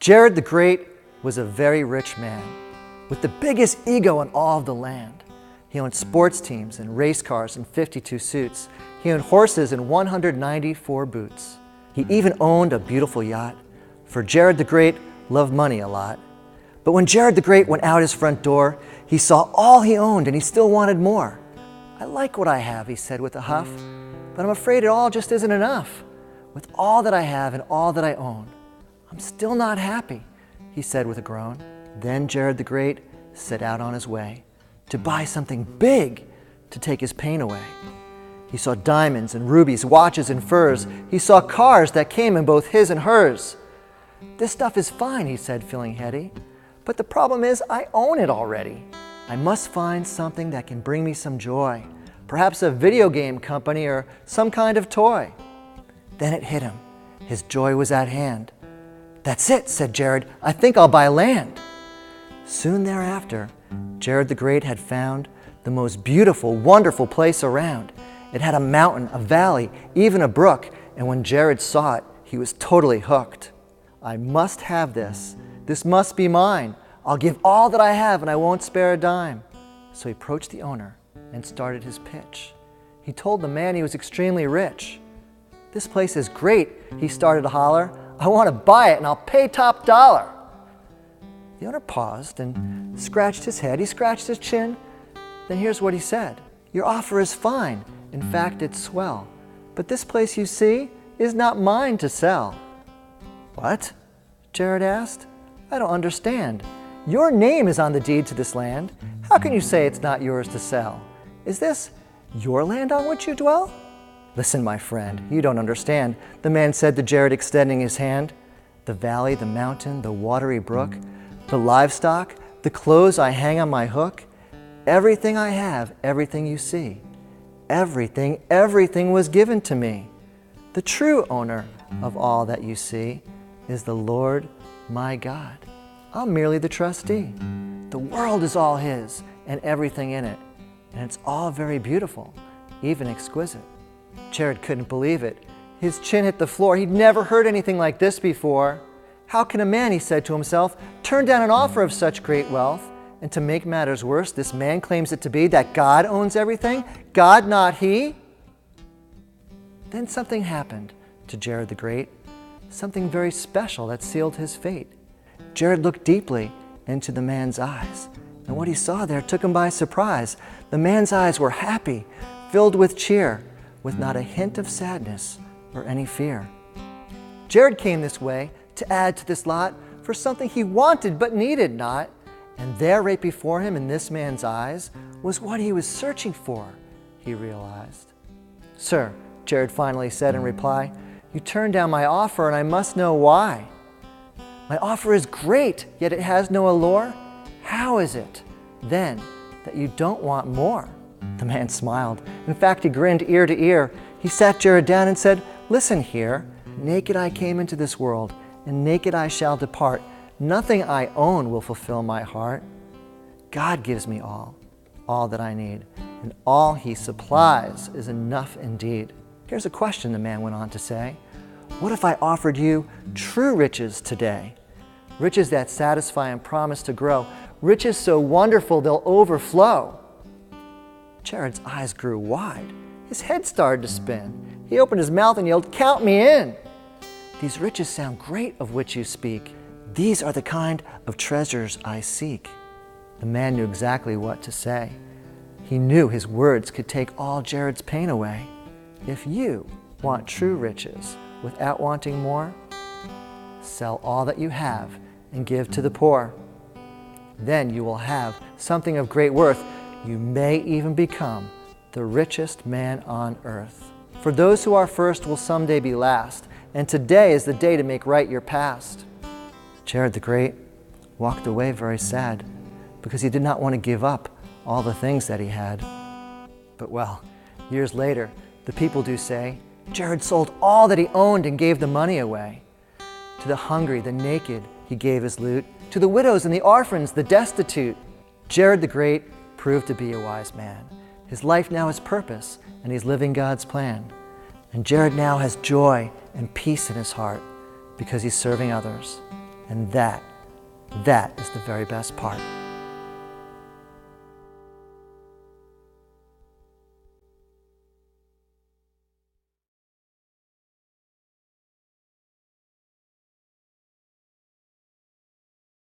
Jared the Great was a very rich man with the biggest ego in all of the land. He owned sports teams and race cars and 52 suits. He owned horses and 194 boots. He even owned a beautiful yacht, for Jared the Great loved money a lot. But when Jared the Great went out his front door, he saw all he owned and he still wanted more. "I like what I have," he said with a huff, "but I'm afraid it all just isn't enough. With all that I have and all that I own, I'm still not happy," he said with a groan. Then Jared the Great set out on his way to buy something big to take his pain away. He saw diamonds and rubies, watches and furs. He saw cars that came in both his and hers. "This stuff is fine," he said, feeling heady, "but the problem is I own it already. I must find something that can bring me some joy, perhaps a video game company or some kind of toy." Then it hit him. His joy was at hand. "That's it," said Jared. "I think I'll buy land." Soon thereafter, Jared the Great had found the most beautiful, wonderful place around. It had a mountain, a valley, even a brook, and when Jared saw it, he was totally hooked. "I must have this. This must be mine. I'll give all that I have and I won't spare a dime." So he approached the owner and started his pitch. He told the man he was extremely rich. "This place is great," he started to holler. "I want to buy it and I'll pay top dollar." The owner paused and scratched his head. He scratched his chin. Then here's what he said. "Your offer is fine. In fact, it's swell. But this place you see is not mine to sell." "What?" Jared asked. "I don't understand. Your name is on the deed to this land. How can you say it's not yours to sell? Is this your land on which you dwell?" "Listen, my friend, you don't understand," the man said to Jared, extending his hand. "The valley, the mountain, the watery brook, the livestock, the clothes I hang on my hook, everything I have, everything you see, everything was given to me. The true owner of all that you see is the Lord my God. I'm merely the trustee. The world is all His and everything in it, and it's all very beautiful, even exquisite." Jared couldn't believe it. His chin hit the floor. He'd never heard anything like this before. "How can a man," he said to himself, "turn down an offer of such great wealth? And to make matters worse, this man claims it to be that God owns everything? God, not he?" Then something happened to Jared the Great, something very special that sealed his fate. Jared looked deeply into the man's eyes, and what he saw there took him by surprise. The man's eyes were happy, filled with cheer, with not a hint of sadness or any fear. Jared came this way to add to this lot for something he wanted but needed not. And there, right before him in this man's eyes, was what he was searching for, he realized. "Sir," Jared finally said in reply, "you turned down my offer and I must know why." "My offer is great, yet it has no allure. How is it, then, that you don't want more?" The man smiled. In fact, he grinned ear to ear. He sat Jared down and said, "Listen here. Naked I came into this world, and naked I shall depart. Nothing I own will fulfill my heart. God gives me all that I need, and all He supplies is enough indeed." Here's a question, the man went on to say. "What if I offered you true riches today? Riches that satisfy and promise to grow. Riches so wonderful they'll overflow." Jared's eyes grew wide. His head started to spin. He opened his mouth and yelled, "Count me in! These riches sound great of which you speak. These are the kind of treasures I seek." The man knew exactly what to say. He knew his words could take all Jared's pain away. "If you want true riches without wanting more, sell all that you have and give to the poor. Then you will have something of great worth. You may even become the richest man on earth. For those who are first will someday be last, and today is the day to make right your past." Jared the Great walked away very sad because he did not want to give up all the things that he had. But well, years later, the people do say, Jared sold all that he owned and gave the money away. To the hungry, the naked, he gave his loot. To the widows and the orphans, the destitute. Jared the Great proved to be a wise man. His life now has purpose, and he's living God's plan. And Jared now has joy and peace in his heart because he's serving others. And that is the very best part.